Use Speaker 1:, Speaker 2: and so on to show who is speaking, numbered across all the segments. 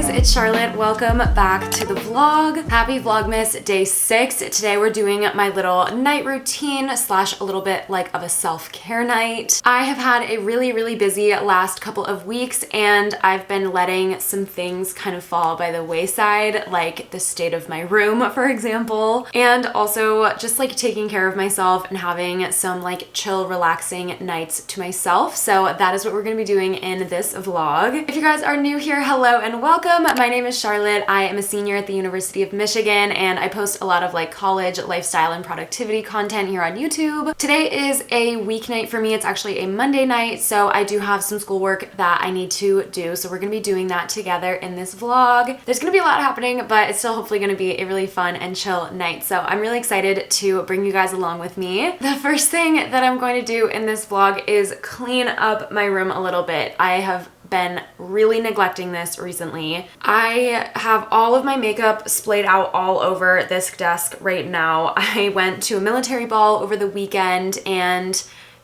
Speaker 1: guys, it's Charlotte. Welcome back to the vlog. Happy Vlogmas day 6. Today we're doing my little night routine slash a little bit like of a self-care night. I have had a really busy last couple of weeks and I've been letting some things kind of fall by the wayside, like the state of my room, for example, and also just like taking care of myself and having some like chill, relaxing nights to myself. So that is what we're gonna be doing in this vlog. If you guys are new here, hello and welcome. My name is Charlotte. I am a senior at the University of Michigan and I post a lot of like college, lifestyle, and productivity content here on YouTube. Today is a weeknight for me. It's actually a Monday night, so I do have some schoolwork that I need to do. So we're gonna be doing that together in this vlog. There's gonna be a lot happening, but it's still hopefully gonna be a really fun and chill night. So I'm really excited to bring you guys along with me. The first thing that I'm going to do in this vlog is clean up my room a little bit. I have been really neglecting this recently. I have all of my makeup splayed out all over this desk right now. I went to a military ball over the weekend and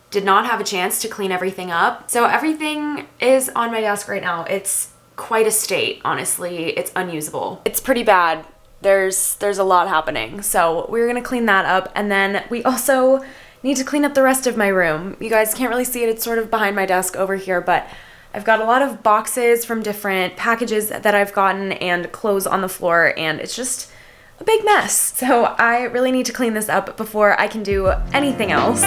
Speaker 1: did not have a chance to clean everything up. So everything is on my desk right now. It's quite a state, honestly. It's unusable. It's pretty bad. There's a lot happening. So we're gonna clean that up, and then we also need to clean up the rest of my room. You guys can't really see it. It's sort of behind my desk over here, but I've got a lot of boxes from different packages that I've gotten and clothes on the floor, and it's just a big mess. So I really need to clean this up before I can do anything else.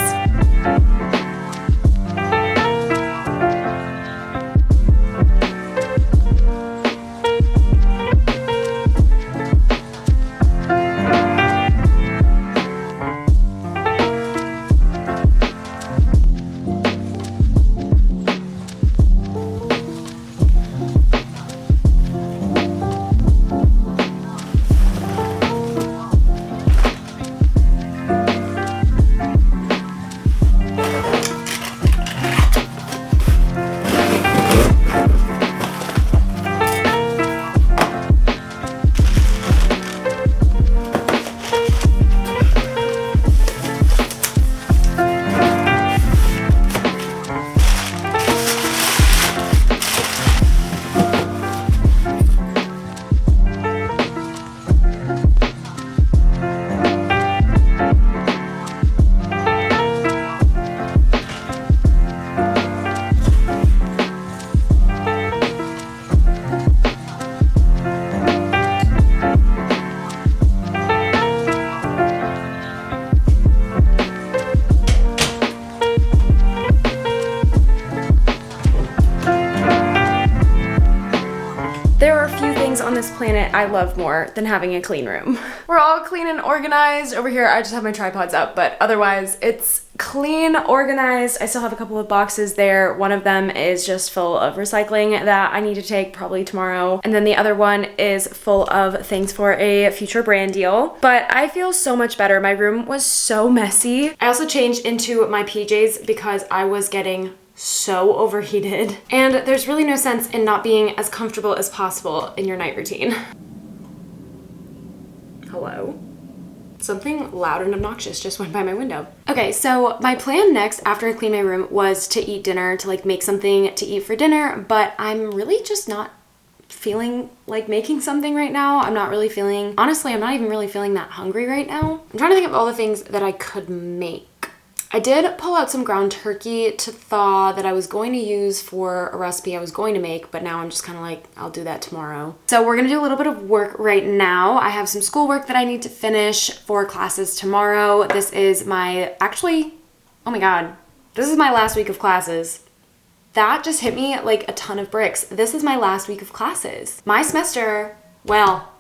Speaker 1: There are a few things on this planet I love more than having a clean room. We're all clean and organized. Over here, I just have my tripods up, but otherwise it's clean, organized. I still have a couple of boxes there. One of them is just full of recycling that I need to take probably tomorrow. And then the other one is full of things for a future brand deal. But I feel so much better. My room was so messy. I also changed into my PJs because I was getting so overheated, and there's really no sense in not being as comfortable as possible in your night routine. Hello? Something loud and obnoxious just went by my window. Okay, so my plan next after I clean my room was to eat dinner, to like make something to eat for dinner, but I'm really just not feeling like making something right now. I'm not even really feeling that hungry right now. I'm trying to think of all the things that I could make. I did pull out some ground turkey to thaw that I was going to use for a recipe I was going to make, but now I'm just kind of like, I'll do that tomorrow. So we're gonna do a little bit of work right now. I have some schoolwork that I need to finish for classes tomorrow. This is my, oh my God, this is my last week of classes. That just hit me like a ton of bricks. This is my last week of classes. My semester, well,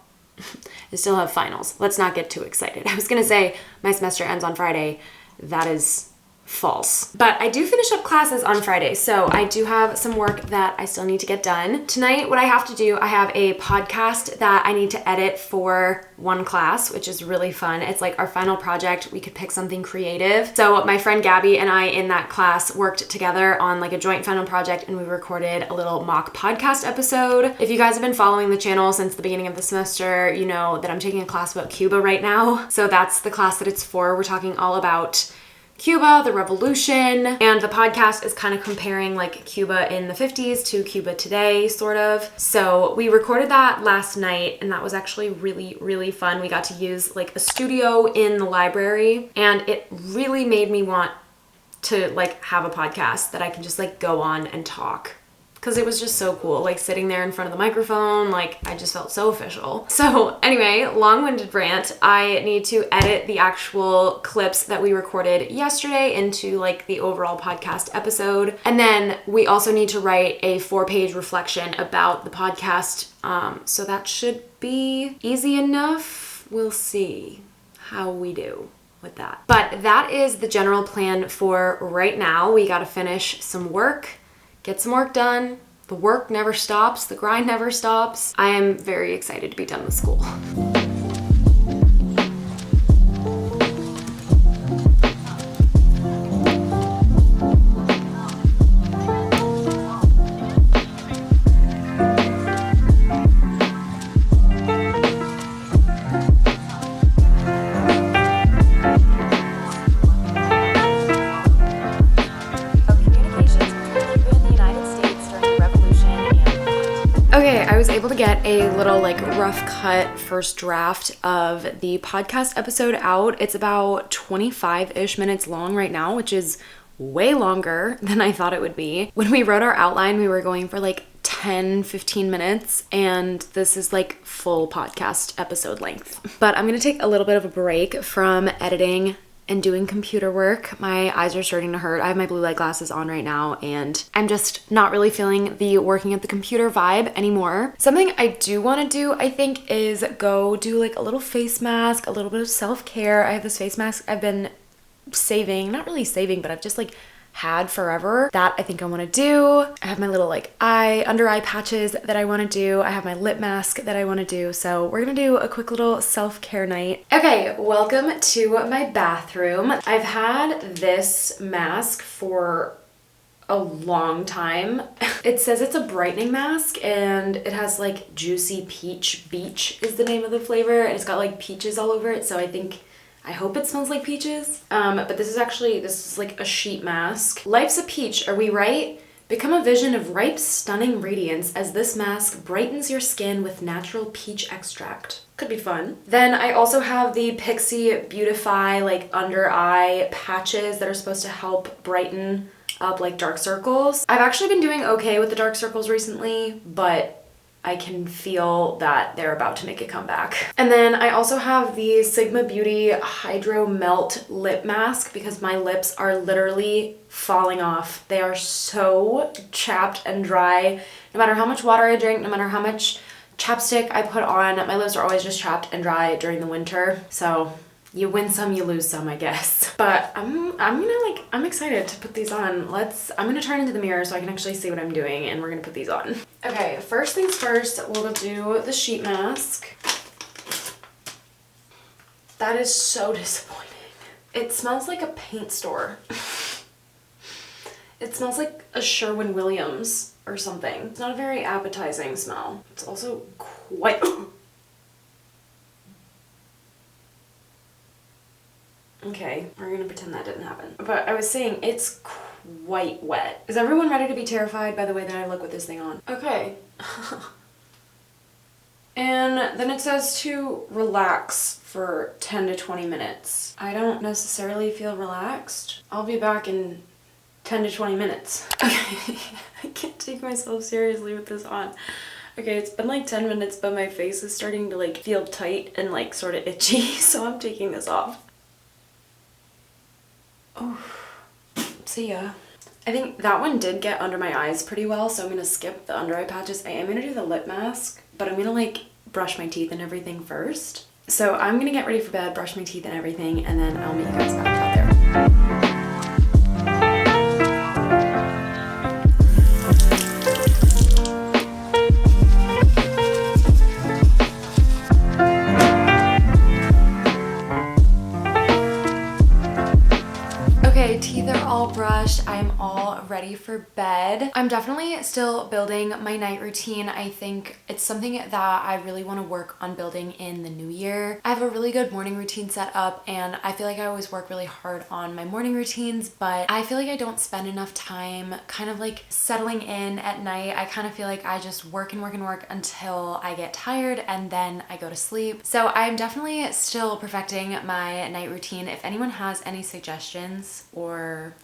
Speaker 1: I still have finals. Let's not get too excited. I was gonna say my semester ends on Friday. That is false. But I do finish up classes on Friday, so I do have some work that I still need to get done. Tonight, what I have to do, I have a podcast that I need to edit for one class, which is really fun. It's like our final project. We could pick something creative. So my friend Gabby and I in that class worked together on like a joint final project, and we recorded a little mock podcast episode. If you guys have been following the channel since the beginning of the semester, you know that I'm taking a class about Cuba right now. So that's the class that it's for. We're talking all about Cuba, the revolution, and the podcast is kind of comparing like Cuba in the 50s to Cuba today, sort of. So we recorded that last night, and that was actually really, really fun. We got to use like a studio in the library, and it really made me want to like have a podcast that I can just like go on and talk. Because it was just so cool, like sitting there in front of the microphone, like I just felt so official. So anyway, long-winded rant. I need to edit the actual clips that we recorded yesterday into like the overall podcast episode. And then we also need to write a 4-page reflection about the podcast. So that should be easy enough. We'll see how we do with that. But that is the general plan for right now. We gotta finish some work. Get some work done. The work never stops. The grind never stops. I am very excited to be done with school. Okay, I was able to get a little like rough cut first draft of the podcast episode out. It's about 25-ish minutes long right now, which is way longer than I thought it would be. When we wrote our outline, we were going for like 10-15 minutes, and this is like full podcast episode length. But I'm gonna take a little bit of a break from editing and doing computer work. My eyes are starting to hurt. I have my blue light glasses on right now, and I'm just not really feeling the working at the computer vibe anymore. Something I do want to do, I think, is go do like a little face mask, a little bit of self-care. I have this face mask I've been saving, not really saving, but I've just like had forever. That I think I want to do. I have my little like under eye patches that I want to do. I have my lip mask that I want to do. So we're gonna do a quick little self-care night. Okay, welcome to my bathroom. I've had this mask for a long time. It says it's a brightening mask, and it has like Juicy Peach Beach is the name of the flavor, and it's got like peaches all over it. So I hope it smells like peaches. But this is like a sheet mask. Life's a peach, are we right? Become a vision of ripe, stunning radiance as this mask brightens your skin with natural peach extract. Could be fun. Then I also have the Pixie Beautify like under eye patches that are supposed to help brighten up like dark circles. I've actually been doing okay with the dark circles recently, but I can feel that they're about to make a comeback. And then I also have the Sigma Beauty Hydro Melt Lip Mask because my lips are literally falling off. They are so chapped and dry. No matter how much water I drink, no matter how much chapstick I put on, my lips are always just chapped and dry during the winter. So you win some, you lose some, I guess. But I'm excited to put these on. I'm gonna turn into the mirror so I can actually see what I'm doing, and we're gonna put these on. Okay, first things first, we'll do the sheet mask. That is so disappointing. It smells like a paint store. It smells like a Sherwin-Williams or something. It's not a very appetizing smell. It's also quite... Okay, we're gonna pretend that didn't happen. But I was saying, it's quite wet. Is everyone ready to be terrified by the way that I look with this thing on? Okay. And then it says to relax for 10 to 20 minutes. I don't necessarily feel relaxed. I'll be back in 10 to 20 minutes. Okay, I can't take myself seriously with this on. Okay, it's been like 10 minutes, but my face is starting to like feel tight and like sort of itchy, so I'm taking this off. Oh, see ya. I think that one did get under my eyes pretty well, so I'm gonna skip the under eye patches. I am gonna do the lip mask, but I'm gonna like brush my teeth and everything first. So I'm gonna get ready for bed, brush my teeth and everything, and then I'll meet you guys back out there. Teeth are all brushed. I'm all ready for bed. I'm definitely still building my night routine. I think it's something that I really want to work on building in the new year. I have a really good morning routine set up, and I feel like I always work really hard on my morning routines, but I feel like I don't spend enough time kind of like settling in at night. I kind of feel like I just work and work and work until I get tired, and then I go to sleep. So I'm definitely still perfecting my night routine. If anyone has any suggestions or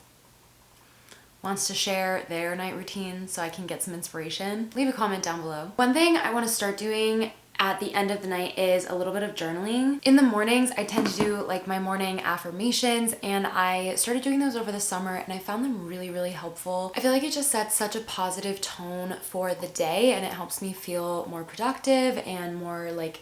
Speaker 1: wants to share their night routine so I can get some inspiration, leave a comment down below. One thing I want to start doing at the end of the night is a little bit of journaling. In the mornings, I tend to do like my morning affirmations, and I started doing those over the summer and I found them really, really helpful. I feel like it just sets such a positive tone for the day, and it helps me feel more productive and more like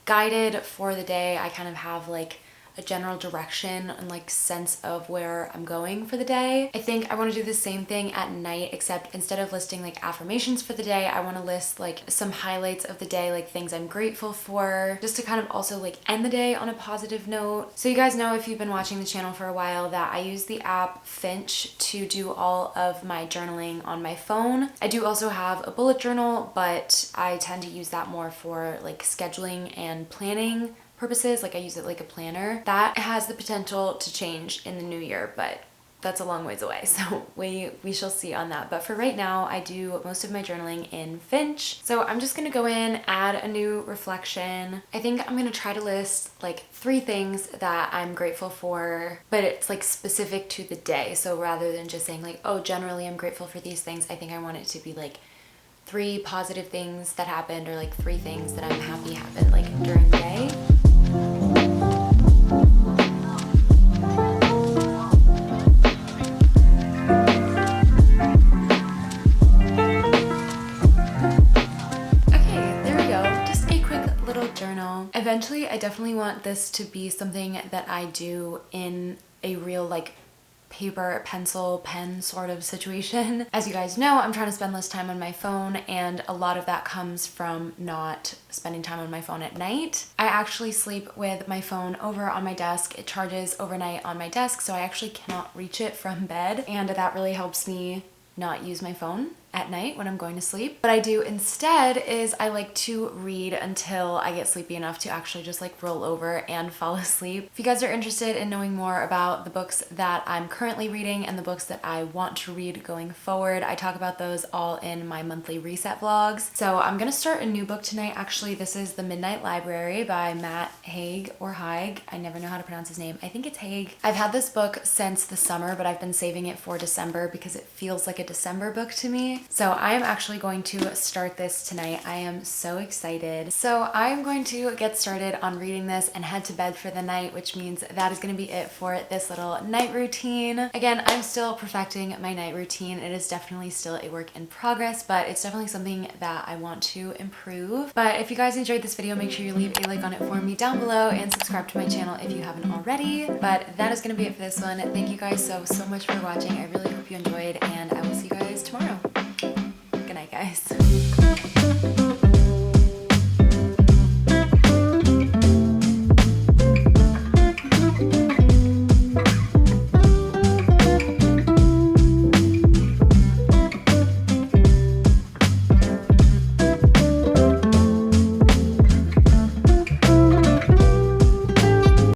Speaker 1: guided for the day. I kind of have like a general direction and like sense of where I'm going for the day. I think I want to do the same thing at night, except instead of listing like affirmations for the day, I want to list like some highlights of the day, like things I'm grateful for, just to kind of also like end the day on a positive note. So you guys know, if you've been watching the channel for a while, that I use the app Finch to do all of my journaling on my phone. I do also have a bullet journal, but I tend to use that more for like scheduling and planning purposes. Like I use it like a planner. That has the potential to change in the new year, but that's a long ways away, so we shall see on that. But for right now, I do most of my journaling in Finch. So I'm just gonna go in, add a new reflection. I think I'm gonna try to list like 3 things that I'm grateful for, but it's like specific to the day. So rather than just saying like, oh, generally I'm grateful for these things, I think I want it to be like 3 positive things that happened, or like 3 things that I'm happy happened like during the day. Eventually, I definitely want this to be something that I do in a real like paper, pencil, pen sort of situation. As you guys know, I'm trying to spend less time on my phone, and a lot of that comes from not spending time on my phone at night. I actually sleep with my phone over on my desk. It charges overnight on my desk, so I actually cannot reach it from bed, and that really helps me not use my phone at night when I'm going to sleep. What I do instead is I like to read until I get sleepy enough to actually just like roll over and fall asleep. If you guys are interested in knowing more about the books that I'm currently reading and the books that I want to read going forward, I talk about those all in my monthly reset vlogs. So I'm gonna start a new book tonight. Actually, this is The Midnight Library by Matt Haig, or Haig. I never know how to pronounce his name. I think it's Haig. I've had this book since the summer, but I've been saving it for December because it feels like a December book to me. So I am actually going to start this tonight. I am so excited. So I am going to get started on reading this and head to bed for the night, which means that is going to be it for this little night routine. Again, I'm still perfecting my night routine. It is definitely still a work in progress, but it's definitely something that I want to improve. But if you guys enjoyed this video, make sure you leave a like on it for me down below and subscribe to my channel if you haven't already. But that is going to be it for this one. Thank you guys so much for watching. I really hope you enjoyed, and